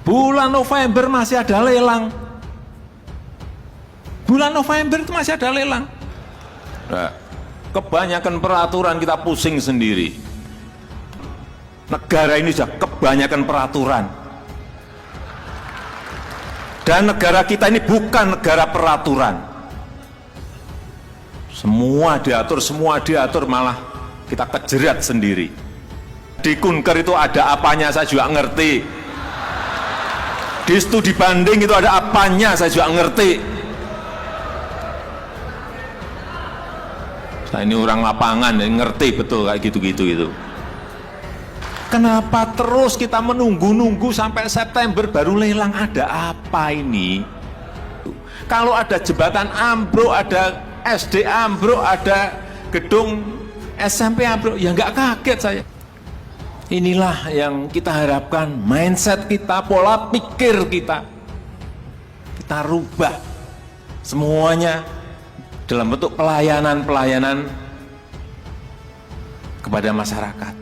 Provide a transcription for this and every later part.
Bulan November masih ada lelang. Bulan November itu masih ada lelang. Nah, kebanyakan peraturan kita pusing sendiri. Negara ini sudah kebanyakan peraturan. Dan negara kita ini bukan negara peraturan. Semua diatur, malah kita kejerat sendiri. Di Kunker itu ada apanya saya juga ngerti. Di studi banding itu ada apanya saya juga ngerti. Saya ini orang lapangan, ngerti betul kayak gitu-gitu itu. Kenapa terus kita menunggu-nunggu sampai September baru lelang? Ada apa ini? Kalau ada jembatan ambruk, ada SD ambruk, ada gedung SMP ambruk, ya nggak kaget saya. Inilah yang kita harapkan, mindset kita, pola pikir kita rubah semuanya dalam bentuk pelayanan kepada masyarakat.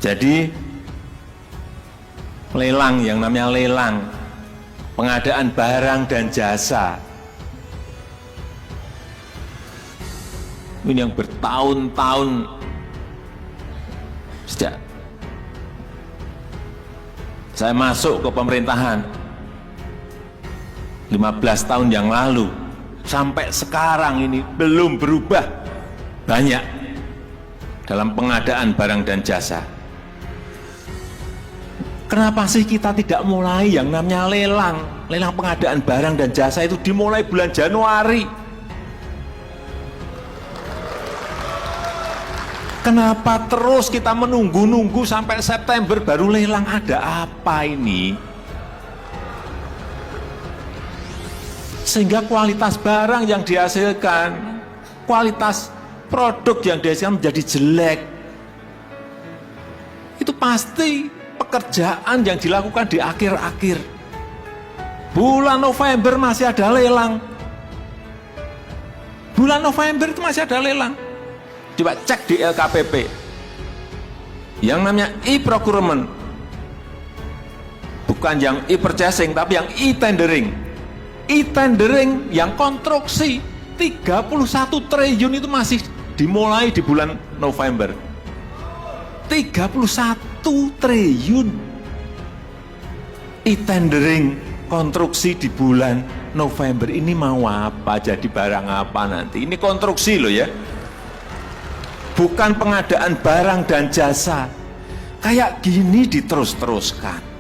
Jadi lelang, yang namanya lelang, pengadaan barang dan jasa, ini yang bertahun-tahun sejak saya masuk ke pemerintahan 15 tahun yang lalu sampai sekarang ini belum berubah banyak dalam pengadaan barang dan jasa. Kenapa sih kita tidak mulai yang namanya lelang pengadaan barang dan jasa itu dimulai bulan Januari? Kenapa terus kita menunggu-nunggu sampai September baru lelang? Ada apa ini? Sehingga kualitas barang yang dihasilkan, kualitas produk yang dihasilkan menjadi jelek. Itu pasti pekerjaan yang dilakukan di akhir-akhir. Bulan November masih ada lelang. Bulan November itu masih ada lelang. Coba cek di LKPP. Yang namanya e-procurement. Bukan yang e-purchasing, tapi yang e-tendering. E-tendering yang konstruksi 31 triliun itu masih dimulai di bulan November. 31 triliun e-tendering konstruksi di bulan November. Ini mau apa? Jadi barang apa nanti? Ini konstruksi loh ya. Bukan pengadaan barang dan jasa. Kayak gini diterus-teruskan.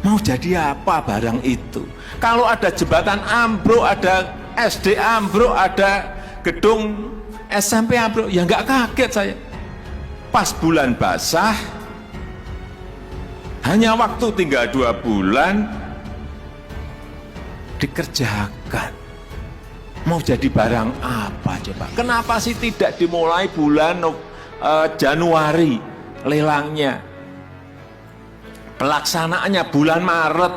Mau jadi apa barang itu? Kalau ada jembatan ambruk, ada SD ambruk, ada gedung SMP ambruk, ya nggak kaget saya. Pas bulan basah, hanya waktu tinggal 2 bulan, dikerjakan. Mau jadi barang apa coba? Kenapa sih tidak dimulai bulan Januari lelangnya? Pelaksanaannya bulan Maret,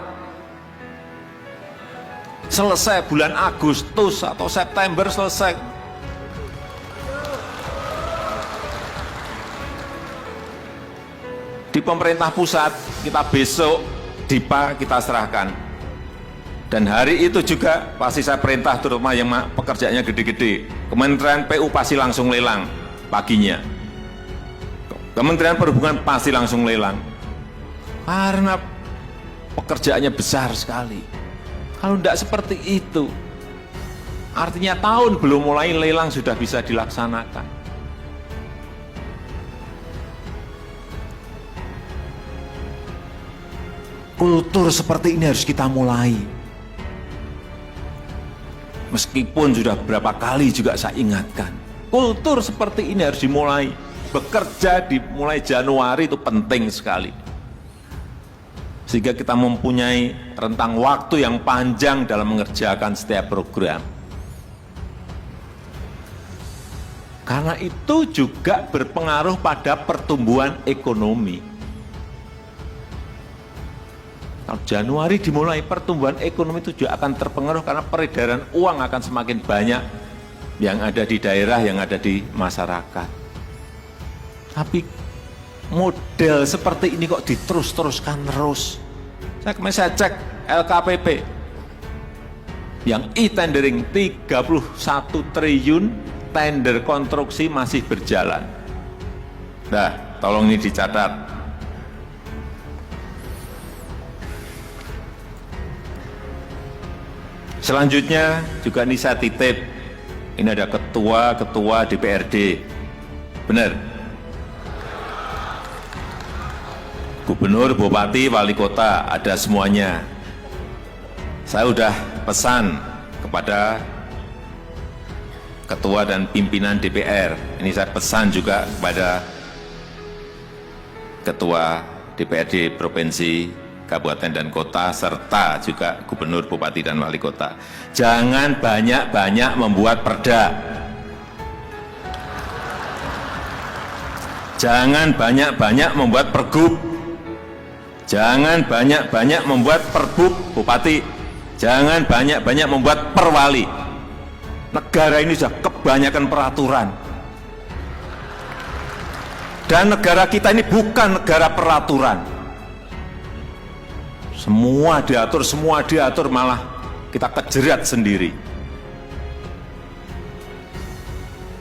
selesai bulan Agustus atau September selesai. Di pemerintah pusat kita besok DIPA kita serahkan, dan hari itu juga pasti saya perintah terutama yang pekerjaannya gede-gede, Kementerian PU pasti langsung lelang paginya, Kementerian Perhubungan pasti langsung lelang karena pekerjaannya besar sekali. Kalau tidak seperti itu, artinya tahun belum mulai lelang sudah bisa dilaksanakan. Kultur seperti ini harus kita mulai. Meskipun sudah berapa kali juga saya ingatkan, kultur seperti ini harus dimulai. Bekerja dimulai Januari itu penting sekali. Sehingga kita mempunyai rentang waktu yang panjang dalam mengerjakan setiap program. Karena itu juga berpengaruh pada pertumbuhan ekonomi. Kalau Januari dimulai, pertumbuhan ekonomi itu juga akan terpengaruh karena peredaran uang akan semakin banyak yang ada di daerah, yang ada di masyarakat. Tapi model seperti ini kok diterus-teruskan terus. Saya cek LKPP yang e-tendering 31 triliun tender konstruksi masih berjalan. Nah, tolong ini dicatat. Selanjutnya juga ini saya titip, ini ada ketua DPRD, benar? Gubernur, bupati, wali kota, ada semuanya. Saya sudah pesan kepada ketua dan pimpinan DPR, ini saya pesan juga kepada ketua DPRD Provinsi, Kabupaten dan Kota, serta juga Gubernur, Bupati, dan Wali Kota. Jangan banyak-banyak membuat perda. Jangan banyak-banyak membuat pergub. Jangan banyak-banyak membuat perbub, Bupati. Jangan banyak-banyak membuat perwali. Negara ini sudah kebanyakan peraturan. Dan negara kita ini bukan negara peraturan. Semua diatur, malah kita kejerat sendiri.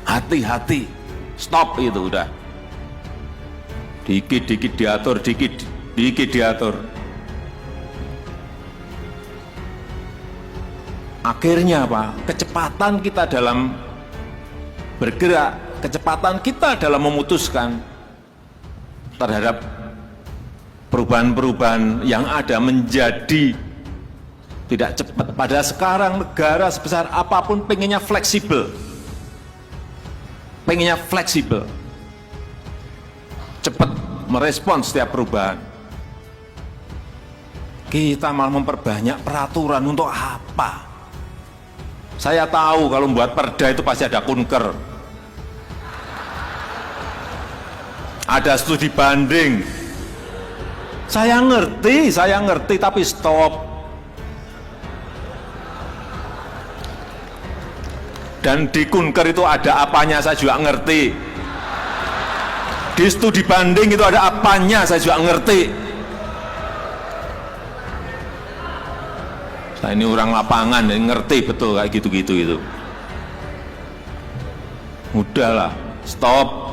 Hati-hati, stop itu udah. Dikit-dikit diatur, dikit diatur. Akhirnya apa? Kecepatan kita dalam bergerak, kecepatan kita dalam memutuskan terhadap perubahan-perubahan yang ada menjadi tidak cepat. Pada sekarang negara sebesar apapun pengennya fleksibel. Pengennya fleksibel. Cepat merespons setiap perubahan. Kita malah memperbanyak peraturan untuk apa? Saya tahu kalau membuat perda itu pasti ada kunker. Ada studi banding. Saya ngerti, tapi stop. Dan di kunker itu ada apanya saya juga ngerti. Di studi banding itu ada apanya saya juga ngerti. Saya ini orang lapangan, ngerti betul kayak gitu-gitu itu. Udahlah, stop.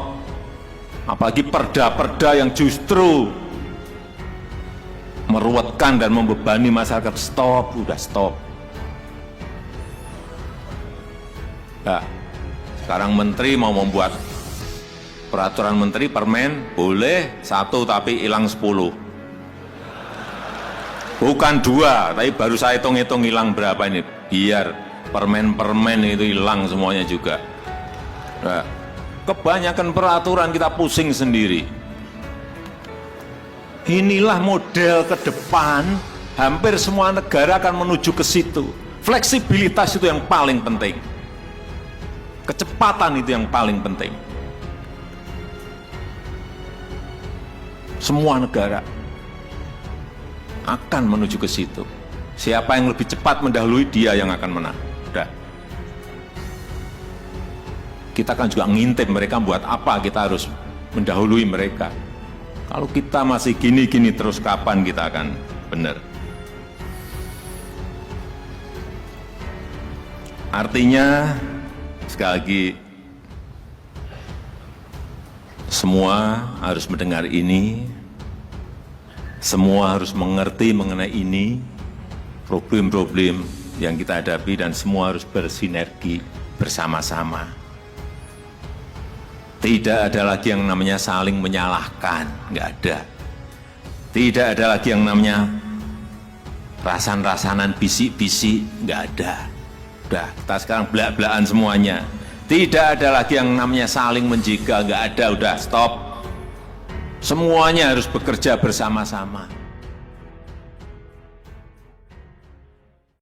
Apalagi perda-perda yang justru meruwetkan dan membebani masyarakat, stop, udah stop. Nah, sekarang menteri mau membuat peraturan menteri permen, boleh 1 tapi hilang 10. Bukan 2, tapi baru saya hitung-hitung hilang berapa ini, biar permen-permen itu hilang semuanya juga. Nah, kebanyakan peraturan kita pusing sendiri. Inilah model ke depan, hampir semua negara akan menuju ke situ. Fleksibilitas itu yang paling penting. Kecepatan itu yang paling penting. Semua negara akan menuju ke situ. Siapa yang lebih cepat mendahului, dia yang akan menang. Udah. Kita kan juga ngintip mereka buat apa, kita harus mendahului mereka. Kalau kita masih gini-gini terus, kapan kita akan benar? Artinya, sekali lagi, semua harus mendengar ini, semua harus mengerti mengenai ini, problem-problem yang kita hadapi, dan semua harus bersinergi bersama-sama. Tidak ada lagi yang namanya saling menyalahkan, nggak ada. Tidak ada lagi yang namanya rasan-rasanan bisik-bisik, nggak ada. Udah, kita sekarang belak-belakan semuanya. Tidak ada lagi yang namanya saling menjaga, nggak ada, udah stop. Semuanya harus bekerja bersama-sama.